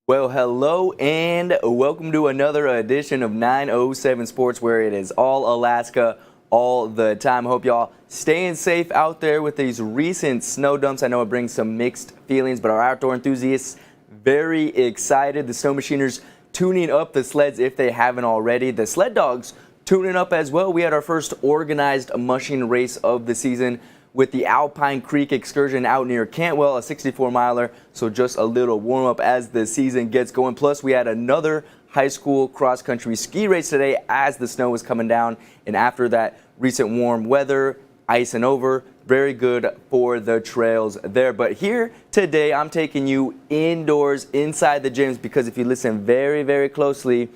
Well, hello and welcome to another edition of 907 Sports, where it is all Alaska all the time. Hope y'all staying safe out there with these recent snow dumps. I know it brings some mixed feelings, but our outdoor enthusiasts very excited. The snow machiners tuning up the sleds if they haven't already. The sled dogs tuning up as well. We had our first organized mushing race of the season with the Alpine Creek excursion out near Cantwell, a 64-miler, so just a little warm-up as the season gets going. Plus, we had another high school cross-country ski race today as the snow was coming down, and after that recent warm weather, icing over, very good for the trails there. But here today, I'm taking you indoors inside the gyms, because if you listen very, very closely,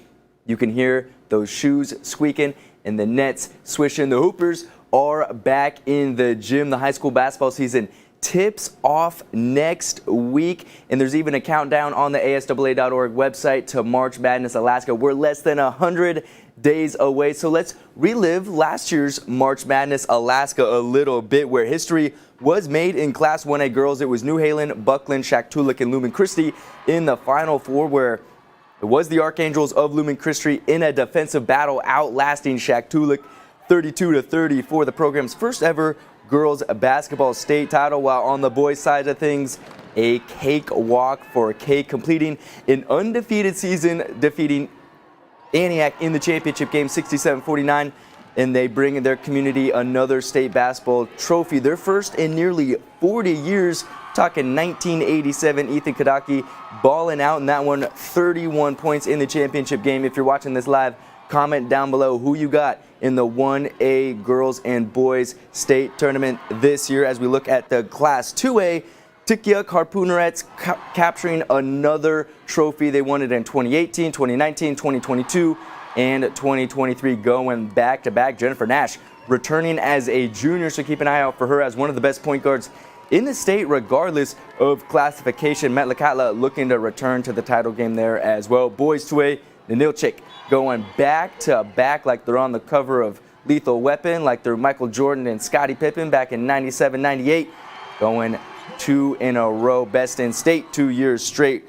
you can hear those shoes squeaking and the nets swishing. The Hoopers are back in the gym. The high school basketball season tips off next week, and there's even a countdown on the ASAA.org website to March Madness Alaska. We're less than 100 days away, so let's relive last year's March Madness Alaska a little bit, where history was made in Class 1A girls. It was New Halen, Buckland, Shaktoolik, and Lumen Christi in the Final Four, where it was the Archangels of Lumen Christi in a defensive battle, outlasting Shaktoolik 32-30 the program's first ever girls basketball state title. While on the boys' side of things, a cakewalk for Kate, completing an undefeated season, defeating Antioch in the championship game 67-49, and they bring in their community another state basketball trophy, their first in nearly 40 years. Talking 1987, Ethan Kadaki balling out in that one, 31 points in the championship game. If you're watching this live, comment down below who you got in the 1A girls and boys state tournament this year. As we look at the Class 2A, Tikiyuk Harpoonerettes capturing another trophy. They won it in 2018, 2019, 2022, and 2023, going back-to-back. Jennifer Nash returning as a junior, so keep an eye out for her as one of the best point guards in the state, regardless of classification. Metlakatla looking to return to the title game there as well. Boys 2A, Ninilchik going back-to-back like they're on the cover of Lethal Weapon, like they're Michael Jordan and Scottie Pippen back in 97, 98, going 2 in a row, best in state 2 years straight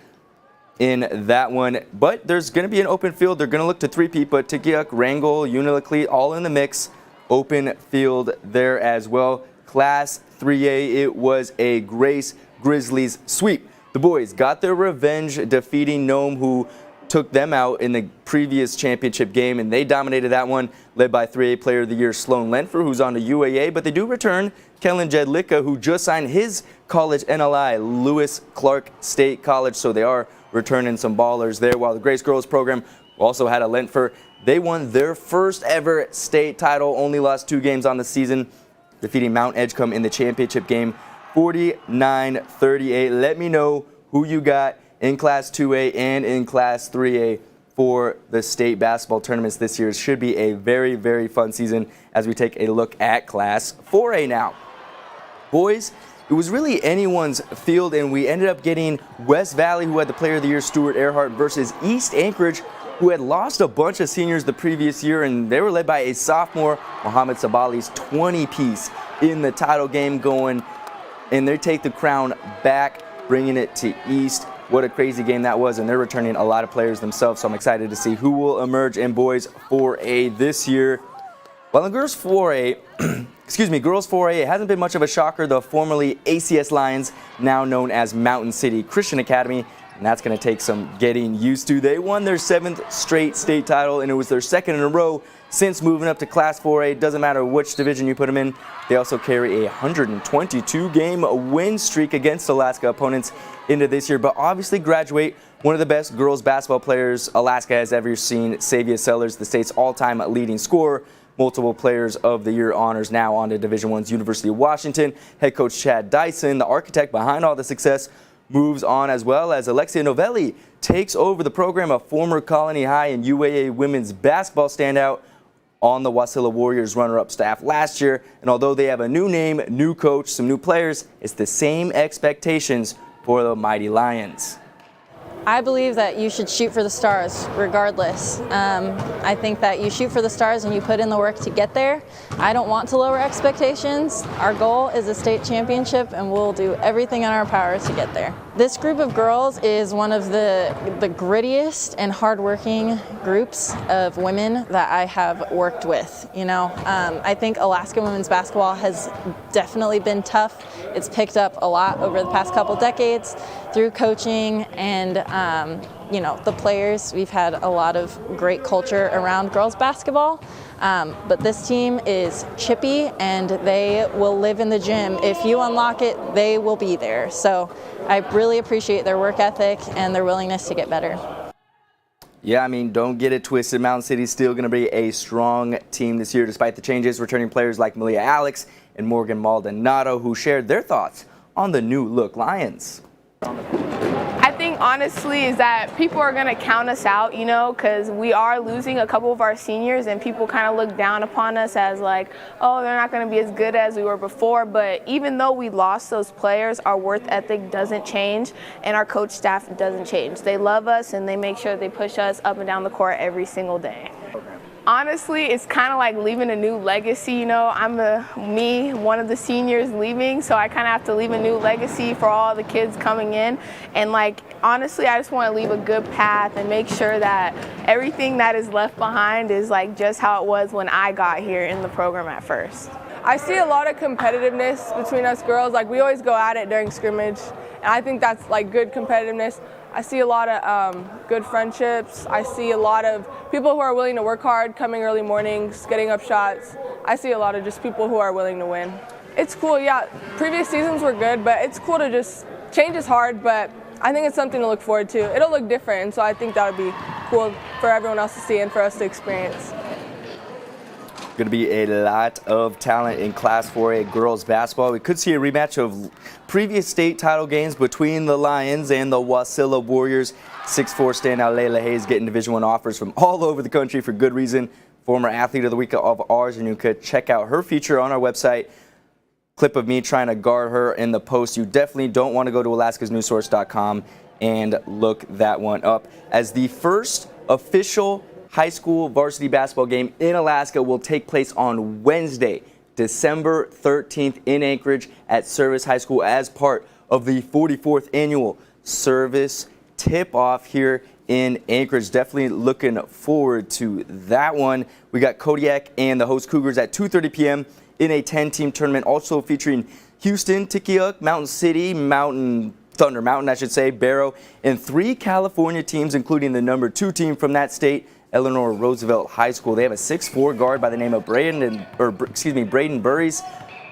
in that one. But there's going to be an open field. They're going to look to three-peat, but Tikiyuk, Wrangell, Unalakleet, all in the mix. Open field there as well. Class 3A, it was a Grace Grizzlies sweep. The boys got their revenge, defeating Nome, who took them out in the previous championship game, and they dominated that one, led by 3A Player of the Year Sloan Lenfer, who's on to UAA. But they do return Kellen Jedlicka, who just signed his college NLI, Lewis Clark State College, so they are returning some ballers there. While the Grace Girls program also had a Lenfer. They won their first ever state title, only lost 2 games on the season, defeating Mount Edgecombe in the championship game 49-38. Let me know who you got in Class 2A and in Class 3A for the state basketball tournaments this year. It should be a very, very fun season as we take a look at Class 4A now. Boys, it was really anyone's field, and we ended up getting West Valley, who had the Player of the Year Stuart Earhart, versus East Anchorage, who had lost a bunch of seniors the previous year, and they were led by a sophomore, Mohamed Sabali's 20-piece in the title game going, and they take the crown back, bringing it to East. What a crazy game that was, and they're returning a lot of players themselves, so I'm excited to see who will emerge in boys 4A this year. While in girls 4A, girls 4A, it hasn't been much of a shocker. The formerly ACS Lions, now known as Mountain City Christian Academy, and that's going to take some getting used to. They won their 7th straight state title, and it was their 2nd in a row since moving up to Class 4A. It doesn't matter which division you put them in. They also carry a 122-game win streak against Alaska opponents into this year, but obviously graduate one of the best girls basketball players Alaska has ever seen, Savia Sellers, the state's all-time leading scorer, multiple Players of the Year honors, now on to Division I's University of Washington. Head coach Chad Dyson, the architect behind all the success, moves on, as well as Alexia Novelli takes over the program, a former Colony High and UAA women's basketball standout, on the Wasilla Warriors runner-up staff last year. And although they have a new name, new coach, some new players, it's the same expectations for the Mighty Lions. I believe that you should shoot for the stars regardless. I think that you shoot for the stars and you put in the work to get there. I don't want to lower expectations. Our goal is a state championship and we'll do everything in our power to get there. This group of girls is one of the grittiest and hardworking groups of women that I have worked with. I think Alaska women's basketball has definitely been tough. It's picked up a lot over the past couple decades through coaching and the players. We've had a lot of great culture around girls basketball, but this team is chippy and they will live in the gym. If you unlock it, they will be there. So I really appreciate their work ethic and their willingness to get better. Yeah, don't get it twisted. Mountain City's still going to be a strong team this year, despite the changes. Returning players like Malia Alex and Morgan Maldonado, who shared their thoughts on the new look Lions. I think honestly is that people are going to count us out, because we are losing a couple of our seniors and people kind of look down upon us as like, oh, they're not going to be as good as we were before. But even though we lost those players, our work ethic doesn't change and our coach staff doesn't change. They love us and they make sure they push us up and down the court every single day. Honestly, it's kind of like leaving a new legacy. I'm one of the seniors leaving, so I kind of have to leave a new legacy for all the kids coming in. And honestly, I just want to leave a good path and make sure that everything that is left behind is just how it was when I got here in the program at first. I see a lot of competitiveness between us girls. We always go at it during scrimmage, and I think that's good competitiveness. I see a lot of good friendships. I see a lot of people who are willing to work hard, coming early mornings, getting up shots. I see a lot of just people who are willing to win. It's cool, yeah. Previous seasons were good, but it's cool to change is hard, but I think it's something to look forward to. It'll look different, and so I think that would be cool for everyone else to see and for us to experience. Going to be a lot of talent in Class 4A girls basketball. We could see a rematch of previous state title games between the Lions and the Wasilla Warriors. 6'4" standout Layla Hayes getting Division I offers from all over the country for good reason. Former athlete of the week of ours, and you could check out her feature on our website. Clip of me trying to guard her in the post. You definitely don't want to go to alaskasnewssource.com and look that one up. As the first official high school varsity basketball game in Alaska will take place on Wednesday, December 13th in Anchorage at Service High School as part of the 44th annual Service tip-off here in Anchorage. Definitely looking forward to that one. We got Kodiak and the host Cougars at 2:30 p.m. in a 10-team tournament, also featuring Houston, Tikiook, Mountain City, Thunder Mountain, I should say, Barrow, and 3 California teams, including the number 2 team from that state, Eleanor Roosevelt High School. They have a 6'4" guard by the name of Braden Burries,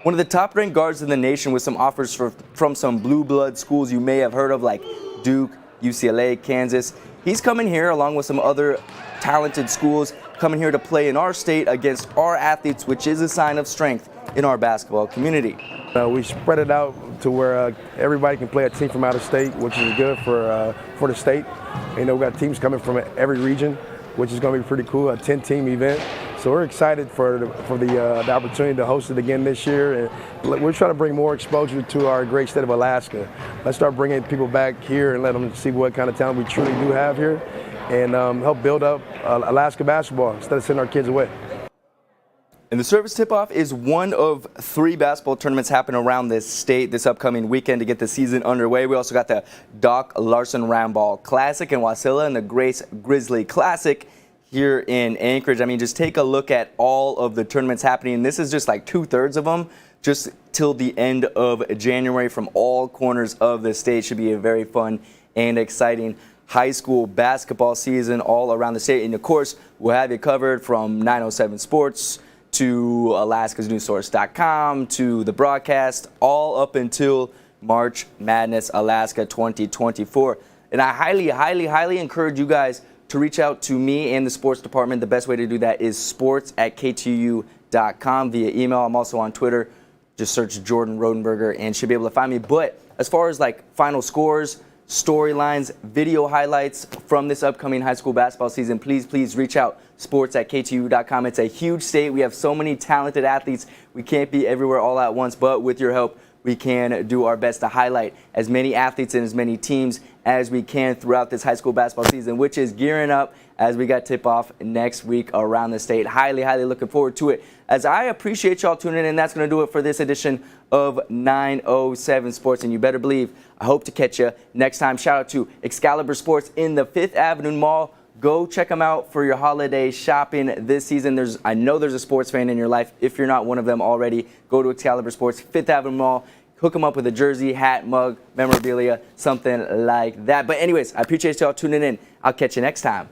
one of the top-ranked guards in the nation, with some offers from some blue blood schools you may have heard of, like Duke, UCLA, Kansas. He's coming here along with some other talented schools, coming here to play in our state against our athletes, which is a sign of strength in our basketball community. We spread it out to where everybody can play a team from out of state, which is good for the state. We got teams coming from every region, which is going to be pretty cool, a 10-team event. So we're excited for the opportunity to host it again this year. And we're trying to bring more exposure to our great state of Alaska. Let's start bringing people back here and let them see what kind of talent we truly do have here, and help build up Alaska basketball instead of sending our kids away. And the Service Tip-Off is one of 3 basketball tournaments happening around this state this upcoming weekend to get the season underway. We also got the Doc Larson Ramball Classic in Wasilla and the Grace Grizzly Classic here in Anchorage. Just take a look at all of the tournaments happening. This is just like 2/3 of them, just till the end of January from all corners of the state. Should be a very fun and exciting high school basketball season all around the state. And of course, we'll have you covered from 907 Sports to alaskasnewssource.com to the broadcast, all up until March Madness Alaska 2024. And I highly encourage you guys to reach out to me and the sports department. The best way to do that is sports@ktu.com via email. I'm also on Twitter. Just search Jordan Rodenberger and should be able to find me. But as far as final scores, storylines, video highlights from this upcoming high school basketball season, please reach out, sports@ktu.com. It's a huge state. We have so many talented athletes. We can't be everywhere all at once, but with your help, we can do our best to highlight as many athletes and as many teams as we can throughout this high school basketball season, which is gearing up as we got tip-off next week around the state. Highly, highly looking forward to it. As I appreciate y'all tuning in, that's going to do it for this edition of 907 Sports. And you better believe I hope to catch you next time. Shout out to Excalibur Sports in the 5th Avenue Mall. Go check them out for your holiday shopping this season. I know there's a sports fan in your life. If you're not one of them already, go to Excalibur Sports, 5th Avenue Mall. Hook them up with a jersey, hat, mug, memorabilia, something like that. But anyways, I appreciate y'all tuning in. I'll catch you next time.